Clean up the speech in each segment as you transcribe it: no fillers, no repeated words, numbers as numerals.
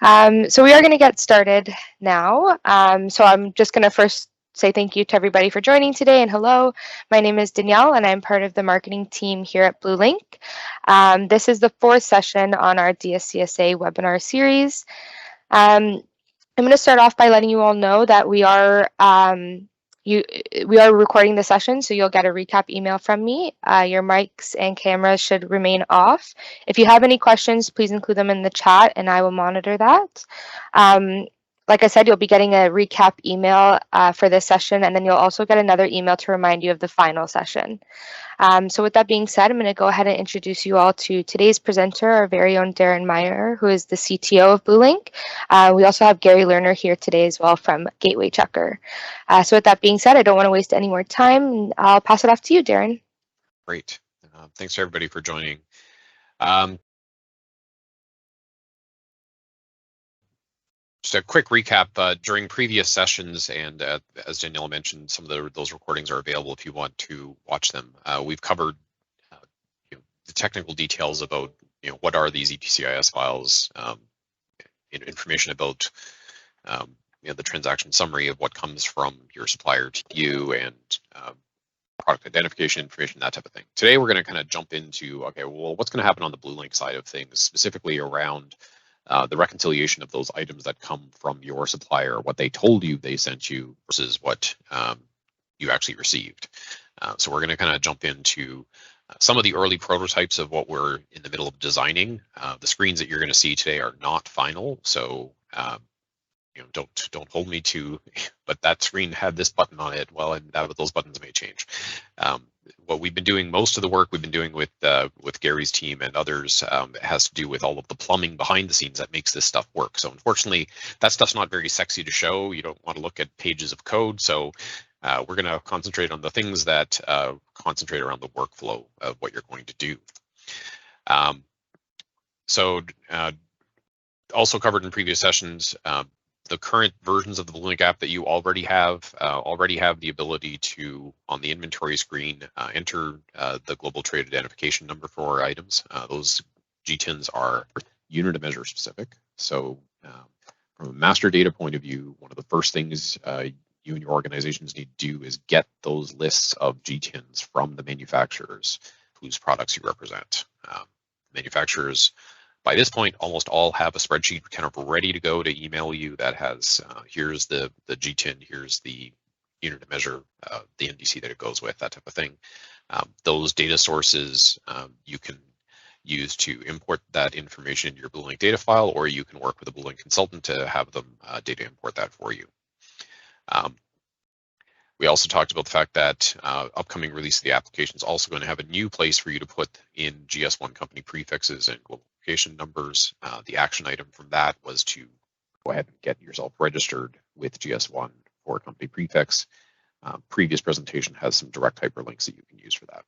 So we are going to get started now. So I'm just going to first say thank you to everybody for joining today, and hello. My name is Danielle, and I'm part of the marketing team here at Blue Link. This is the fourth session on our DSCSA webinar series. I'm going to start off by letting you all know that we are recording the session, so you'll get a recap email from me. Your mics and cameras should remain off. If you have any questions, please include them in the chat, and I will monitor that. Like I said, you'll be getting a recap email for this session, and then you'll also get another email to remind you of the final session. So with that being said, I'm going to go ahead and introduce you all to today's presenter, our very own Darren Meyer, who is the CTO of Blue Link. We also have Gary Lerner here today as well from Gateway Checker. So with that being said, I don't want to waste any more time. I'll pass it off to you, Darren. Great. Thanks everybody for joining. Just a quick recap, during previous sessions, and as Danielle mentioned, some of those recordings are available if you want to watch them. We've covered the technical details about what are these EPCIS files, information about the transaction summary of what comes from your supplier to you, and product identification information, that type of thing. Today we're going to kind of jump into, okay, well, what's going to happen on the Blue Link side of things, specifically around the reconciliation of those items that come from your supplier, what they told you they sent you versus what you actually received. So we're going to kind of jump into some of the early prototypes of what we're in the middle of designing. The screens that you're going to see today are not final, so don't hold me to, but that screen had this button on it. Well, and those buttons may change. What we've been doing, most of the work we've been doing with Gary's team and others, has to do with all of the plumbing behind the scenes that makes this stuff work. So unfortunately, that stuff's not very sexy to show. You don't want to look at pages of code. So we're going to concentrate on the things that concentrate around the workflow of what you're going to do. Also covered in previous sessions, the current versions of the Blue Link app that you already have the ability to, on the inventory screen, enter the global trade identification number for items. Those GTINs are unit of measure specific. So from a master data point of view, one of the first things you and your organizations need to do is get those lists of GTINs from the manufacturers whose products you represent. Manufacturers, by this point, almost all have a spreadsheet kind of ready to go to email you that has, here's the GTIN, here's the unit of measure, the NDC that it goes with, that type of thing. Those data sources you can use to import that information into your Blue Link data file, or you can work with a Blue Link consultant to have them data import that for you. We also talked about the fact that upcoming release of the application is also going to have a new place for you to put in GS1 company prefixes and global application numbers. The action item from that was to go ahead and get yourself registered with GS1 for a company prefix. Previous presentation has some direct hyperlinks that you can use for that.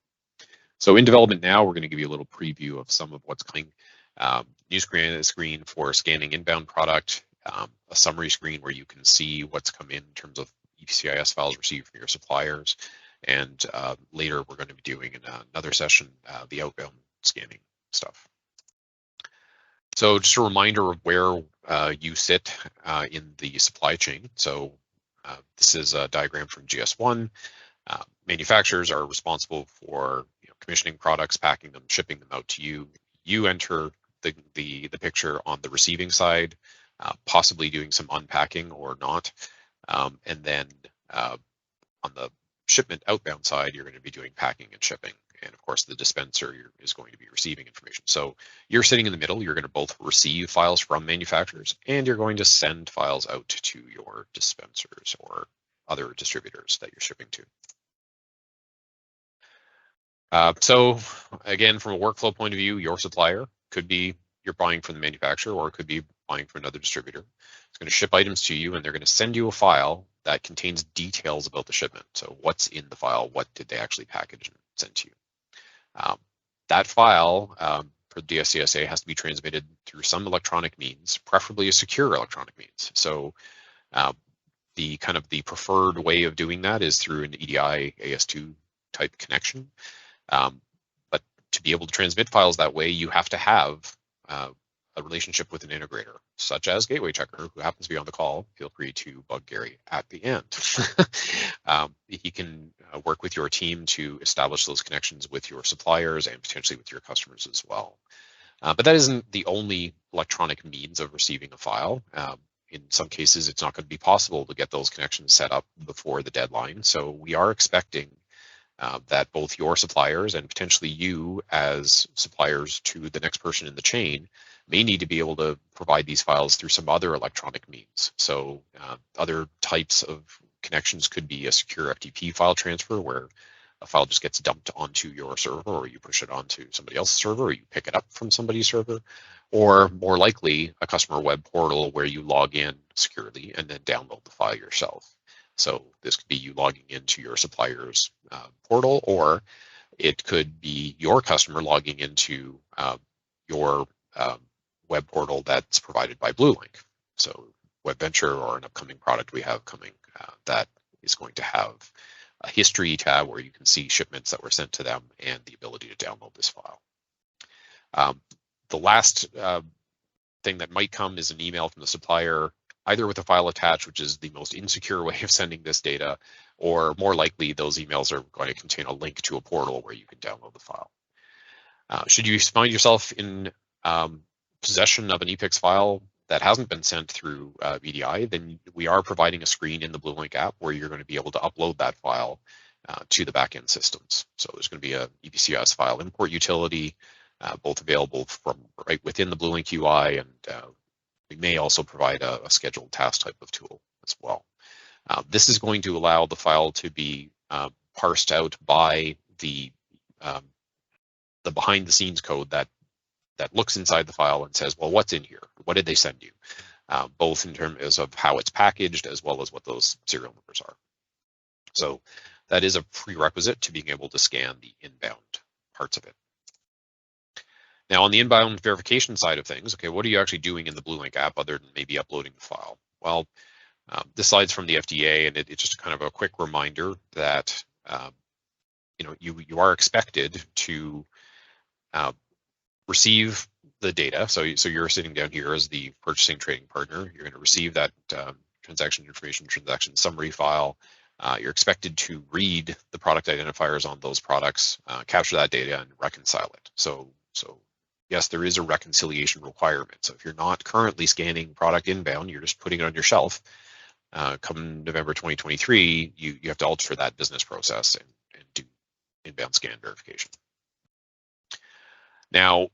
So in development now, we're going to give you a little preview of some of what's coming. New screen for scanning inbound product, a summary screen where you can see what's come in terms of EPCIS files received from your suppliers, and later we're going to be doing in another session the outbound scanning stuff. So just a reminder of where you sit in the supply chain. So this is a diagram from GS1. Manufacturers are responsible for commissioning products, packing them, shipping them out to you. You enter the picture on the receiving side, possibly doing some unpacking or not. And then on the shipment outbound side, you're going to be doing packing and shipping. And of course, the dispenser is going to be receiving information. So you're sitting in the middle. You're going to both receive files from manufacturers, and you're going to send files out to your dispensers or other distributors that you're shipping to. So again, from a workflow point of view, your supplier could be you're buying from the manufacturer, or it could be buying from another distributor. It's going to ship items to you, and they're going to send you a file that contains details about the shipment. So what's in the file, what did they actually package and send to you? That file for DSCSA has to be transmitted through some electronic means, preferably a secure electronic means. So the preferred way of doing that is through an EDI AS2 type connection. But to be able to transmit files that way, you have to have a a relationship with an integrator, such as Gateway Checker, who happens to be on the call, feel free to bug Gary at the end. He can work with your team to establish those connections with your suppliers and potentially with your customers as well. But that isn't the only electronic means of receiving a file. In some cases, it's not going to be possible to get those connections set up before the deadline. So we are expecting that both your suppliers and potentially you as suppliers to the next person in the chain may need to be able to provide these files through some other electronic means. So other types of connections could be a secure FTP file transfer, where a file just gets dumped onto your server, or you push it onto somebody else's server, or you pick it up from somebody's server, or more likely a customer web portal where you log in securely and then download the file yourself. So this could be you logging into your supplier's portal, or it could be your customer logging into your web portal that's provided by BlueLink. So WebVenture, or an upcoming product we have coming, that is going to have a history tab where you can see shipments that were sent to them and the ability to download this file. The last thing that might come is an email from the supplier, either with a file attached, which is the most insecure way of sending this data, or more likely those emails are going to contain a link to a portal where you can download the file. Should you find yourself in possession of an ePix file that hasn't been sent through VDI, then we are providing a screen in the BlueLink app where you're going to be able to upload that file to the backend systems. So there's going to be a EPCIS file import utility, both available from right within the BlueLink UI, and we may also provide a scheduled task type of tool as well. This is going to allow the file to be parsed out by the behind the scenes code that looks inside the file and says, well, what's in here? What did they send you? Both in terms of how it's packaged as well as what those serial numbers are. So that is a prerequisite to being able to scan the inbound parts of it. Now, on the inbound verification side of things, okay, what are you actually doing in the BlueLink app other than maybe uploading the file? Well, this slide's from the FDA, and it's just kind of a quick reminder that you are expected to receive the data. So you're sitting down here as the purchasing trading partner. You're going to receive that transaction information, transaction summary file. You're expected to read the product identifiers on those products, capture that data, and reconcile it. So yes, there is a reconciliation requirement. So if you're not currently scanning product inbound, you're just putting it on your shelf. Come November 2023, you have to alter that business process and do inbound scan verification. Now,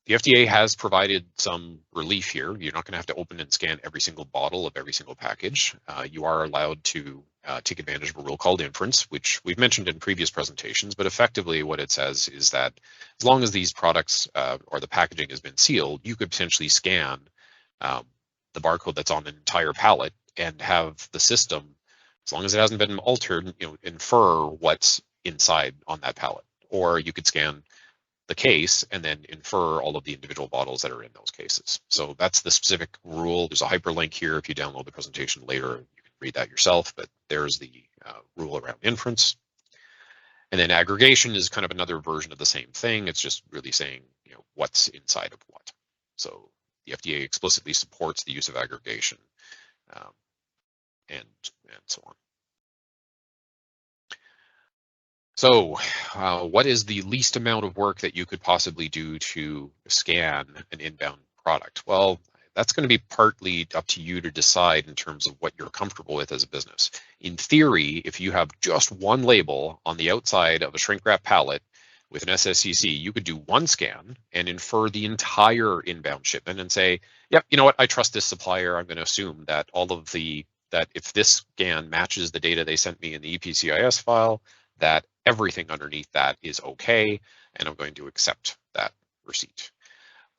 the FDA has provided some relief here. You're not going to have to open and scan every single bottle of every single package. You are allowed to take advantage of a rule called inference, which we've mentioned in previous presentations, but effectively what it says is that as long as these products or the packaging has been sealed, you could potentially scan the barcode that's on an entire pallet and have the system, as long as it hasn't been altered, infer what's inside on that pallet. Or you could scan the case and then infer all of the individual bottles that are in those cases. So that's the specific rule. There's a hyperlink here. If you download the presentation later, you can read that yourself, but there's the rule around inference. And then aggregation is kind of another version of the same thing. It's just really saying, what's inside of what. So the FDA explicitly supports the use of aggregation and so on. So what is the least amount of work that you could possibly do to scan an inbound product? Well, that's going to be partly up to you to decide in terms of what you're comfortable with as a business. In theory, if you have just one label on the outside of a shrink wrap pallet with an SSCC, you could do one scan and infer the entire inbound shipment and say, yep, you know what, I trust this supplier. I'm going to assume that that if this scan matches the data they sent me in the EPCIS file, that everything underneath that is okay, and I'm going to accept that receipt.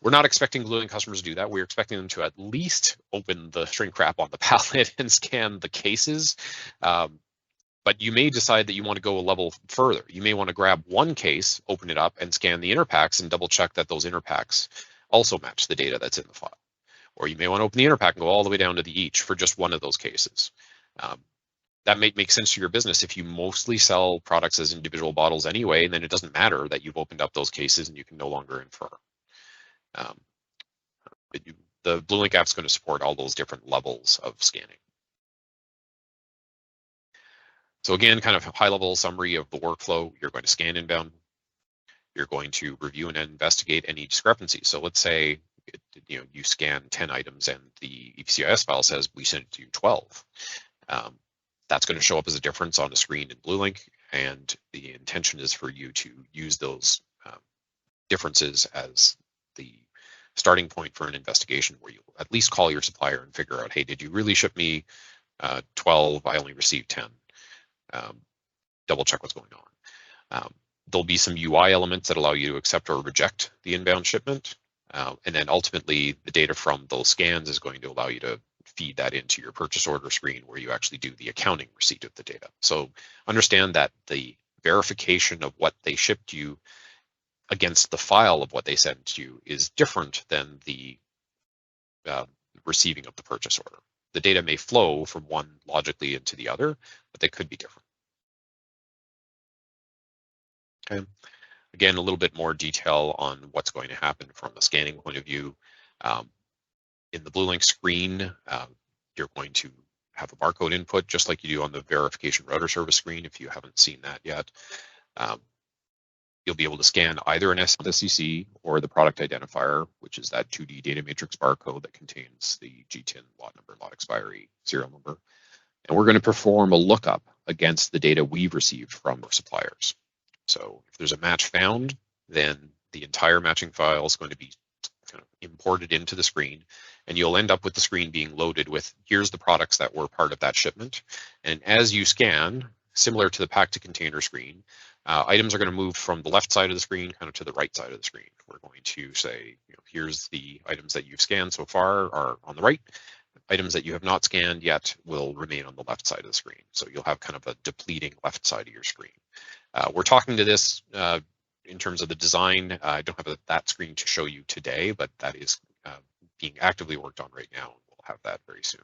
We're not expecting BlueLink customers to do that. We're expecting them to at least open the shrink wrap on the pallet and scan the cases. But you may decide that you want to go a level further. You may want to grab one case, open it up, and scan the inner packs and double check that those inner packs also match the data that's in the file. Or you may want to open the inner pack and go all the way down to the each for just one of those cases. That may make sense to your business if you mostly sell products as individual bottles anyway, and then it doesn't matter that you've opened up those cases and you can no longer infer. the BlueLink app is going to support all those different levels of scanning. So again, kind of high-level summary of the workflow. You're going to scan inbound. You're going to review and investigate any discrepancies. So let's say you scan 10 items and the EPCIS file says we sent you 12. That's going to show up as a difference on the screen in BlueLink, and the intention is for you to use those differences as the starting point for an investigation, where you at least call your supplier and figure out, hey, did you really ship me 12? I only received 10. Double check what's going on. There'll be some UI elements that allow you to accept or reject the inbound shipment. And then ultimately, the data from those scans is going to allow you to feed that into your purchase order screen, where you actually do the accounting receipt of the data. So understand that the verification of what they shipped you against the file of what they sent you is different than the receiving of the purchase order. The data may flow from one logically into the other, but they could be different. Okay. Again, a little bit more detail on what's going to happen from a scanning point of view. In the BlueLink screen, you're going to have a barcode input, just like you do on the verification router service screen. If you haven't seen that yet, you'll be able to scan either an SCC or the product identifier, which is that 2D data matrix barcode that contains the GTIN lot number, lot expiry, serial number. And we're going to perform a lookup against the data we've received from our suppliers. So if there's a match found, then the entire matching file is going to be kind of imported into the screen, and you'll end up with the screen being loaded with, here's the products that were part of that shipment. And as you scan, similar to the pack to container screen, items are going to move from the left side of the screen kind of to the right side of the screen. We're going to say, here's the items that you've scanned so far are on the right. Items that you have not scanned yet will remain on the left side of the screen. So you'll have kind of a depleting left side of your screen. We're talking to this in terms of the design. I don't have that screen to show you today, but that is being actively worked on right now. We'll have that very soon.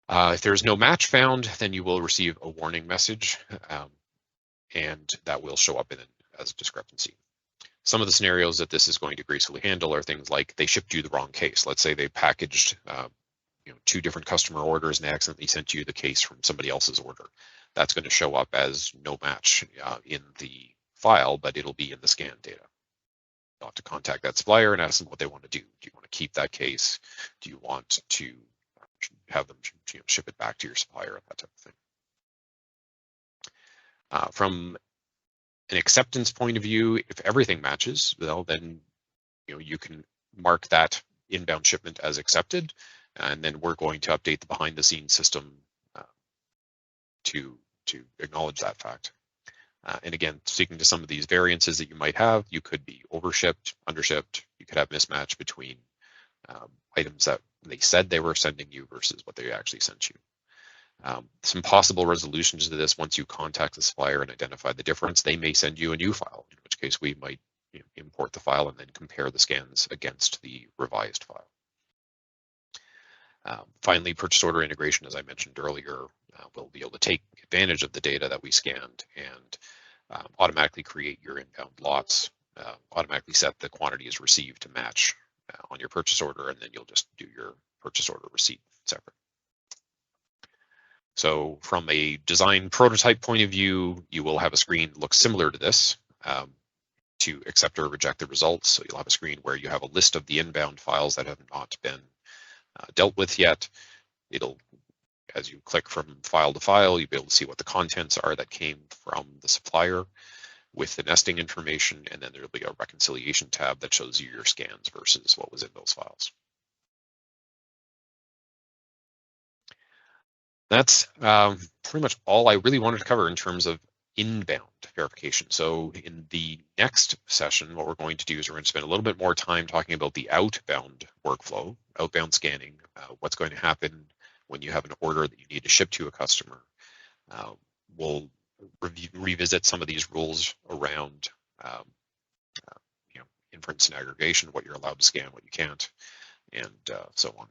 If there's no match found, then you will receive a warning message, and that will show up as a discrepancy. Some of the scenarios that this is going to gracefully handle are things like they shipped you the wrong case. Let's say they packaged 2 different customer orders and they accidentally sent you the case from somebody else's order. That's going to show up as no match in the file, but it'll be in the scan data. You'll have to contact that supplier and ask them what they want to do. Do you want to keep that case? Do you want to have them ship it back to your supplier, that type of thing? From an acceptance point of view, if everything matches, well, then you can mark that inbound shipment as accepted, and then we're going to update the behind-the-scenes system to acknowledge that fact. And again, speaking to some of these variances that you might have, you could be overshipped, undershipped. You could have mismatch between items that they said they were sending you versus what they actually sent you. Some possible resolutions to this: once you contact the supplier and identify the difference, they may send you a new file, in which case we might import the file and then compare the scans against the revised file. Finally, purchase order integration, as I mentioned earlier, will be able to take advantage of the data that we scanned and automatically create your inbound lots, automatically set the quantities received to match on your purchase order, and then you'll just do your purchase order receipt separate. So from a design prototype point of view, you will have a screen that looks similar to this to accept or reject the results. So you'll have a screen where you have a list of the inbound files that have not been dealt with yet. It'll, as you click from file to file, you'll be able to see what the contents are that came from the supplier with the nesting information, and then there'll be a reconciliation tab that shows you your scans versus what was in those files. That's pretty much all I really wanted to cover in terms of inbound verification. So in the next session, what we're going to do is we're going to spend a little bit more time talking about the outbound workflow, outbound scanning, what's going to happen when you have an order that you need to ship to a customer. We'll revisit some of these rules around inference and aggregation, what you're allowed to scan, what you can't, and so on.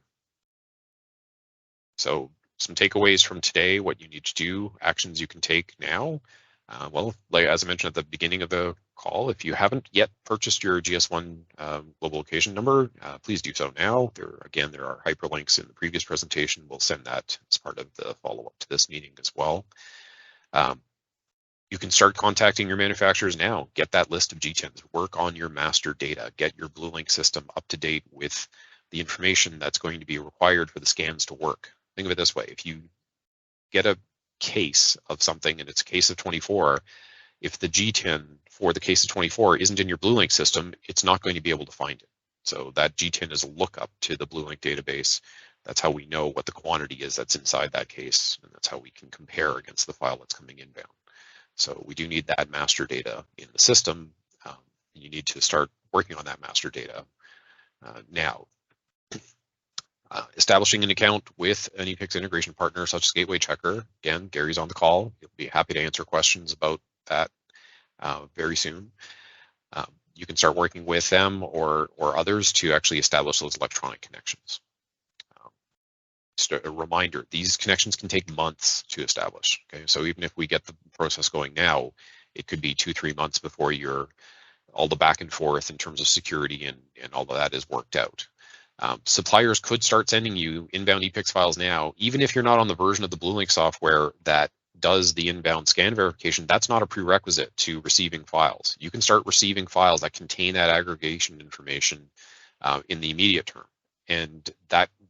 So some takeaways from today: what you need to do, actions you can take now. Well, like as I mentioned at the beginning of the call, if you haven't yet purchased your GS1 global location number, please do so now. There are hyperlinks in the previous presentation. We'll send that as part of the follow-up to this meeting as well. You can start contacting your manufacturers now. Get that list of G10s. Work on your master data. Get your BlueLink system up to date with the information that's going to be required for the scans to work. Think of it this way. If you get a case of something and it's a case of 24, if the G10 for the case of 24 isn't in your BlueLink system, it's not going to be able to find it. So that G10 is a lookup to the BlueLink database. That's how we know what the quantity is that's inside that case, and that's how we can compare against the file that's coming inbound. So we do need that master data in the system. You need to start working on that master data now. Establishing an account with an ePICS integration partner such as Gateway Checker. Again, Gary's on the call. He'll be happy to answer questions about that very soon. You can start working with them or others to actually establish those electronic connections. Just a reminder, these connections can take months to establish. Okay, so even if we get the process going now, it could be 2-3 months before all the back and forth in terms of security and all of that is worked out. Suppliers could start sending you inbound ePICS files now, even if you're not on the version of the BlueLink software that does the inbound scan verification. That's not a prerequisite to receiving files. You can start receiving files that contain that aggregation information in the immediate term, and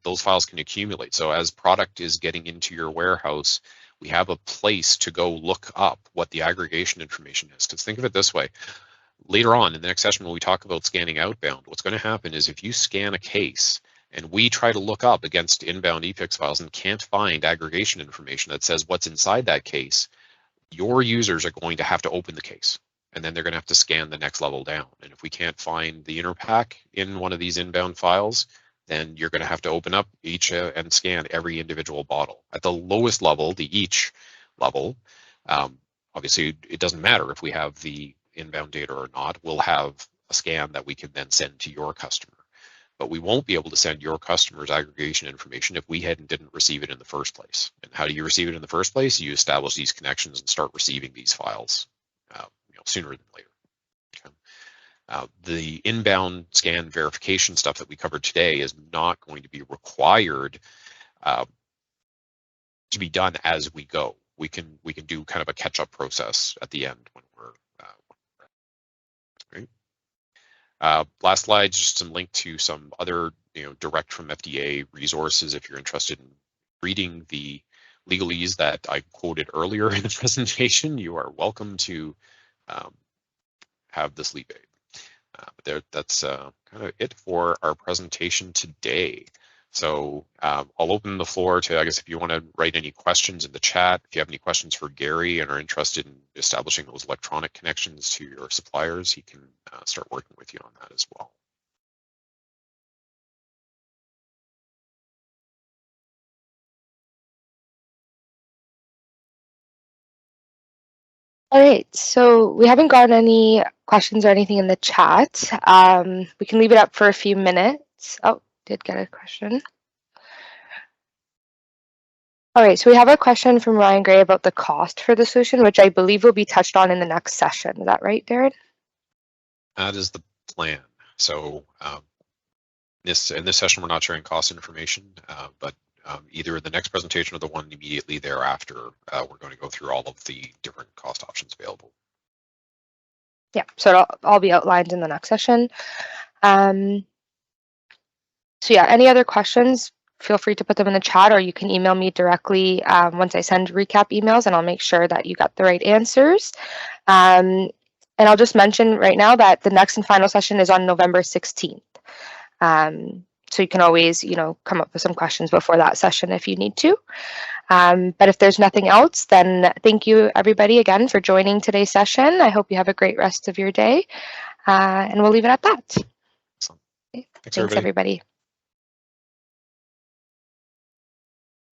those files can accumulate. So as product is getting into your warehouse, we have a place to go look up what the aggregation information is. Because think of it this way. Later on in the next session, when we talk about scanning outbound, what's going to happen is if you scan a case and we try to look up against inbound ePICS files and can't find aggregation information that says what's inside that case, your users are going to have to open the case, and then they're going to have to scan the next level down. And if we can't find the inner pack in one of these inbound files, then you're going to have to open up each and scan every individual bottle. At the lowest level, the each level, obviously it doesn't matter if we have the inbound data or not. We'll have a scan that we can then send to your customer, but we won't be able to send your customer's aggregation information if we didn't receive it in the first place. And how do you receive it in the first place? You establish these connections and start receiving these files sooner than later. Okay. The inbound scan verification stuff that we covered today is not going to be required to be done as we go. We can do kind of a catch-up process at the end when we're right. Last slide, just some link to some other direct from FDA resources if you're interested in reading the legalese that I quoted earlier in the presentation. You are welcome to have this leave aid. That's kind of it for our presentation today. So I'll open the floor to, I guess, if you want to write any questions in the chat, if you have any questions for Gary and are interested in establishing those electronic connections to your suppliers, he can start working with you on that as well. All right, so we haven't gotten any questions or anything in the chat. We can leave it up for a few minutes. Oh, did get a question. All right, so we have a question from Ryan Gray about the cost for the solution, which I believe will be touched on in the next session. Is that right, Darren? That is the plan. So in this session, we're not sharing cost information, but either the next presentation or the one immediately thereafter, we're going to go through all of the different cost options available. Yeah, so it'll all be outlined in the next session. So yeah, any other questions, feel free to put them in the chat, or you can email me directly once I send recap emails, and I'll make sure that you got the right answers. And I'll just mention right now that the next and final session is on November 16th. So you can always, come up with some questions before that session if you need to. But if there's nothing else, then thank you everybody again for joining today's session. I hope you have a great rest of your day, and we'll leave it at that. Awesome. Thanks everybody.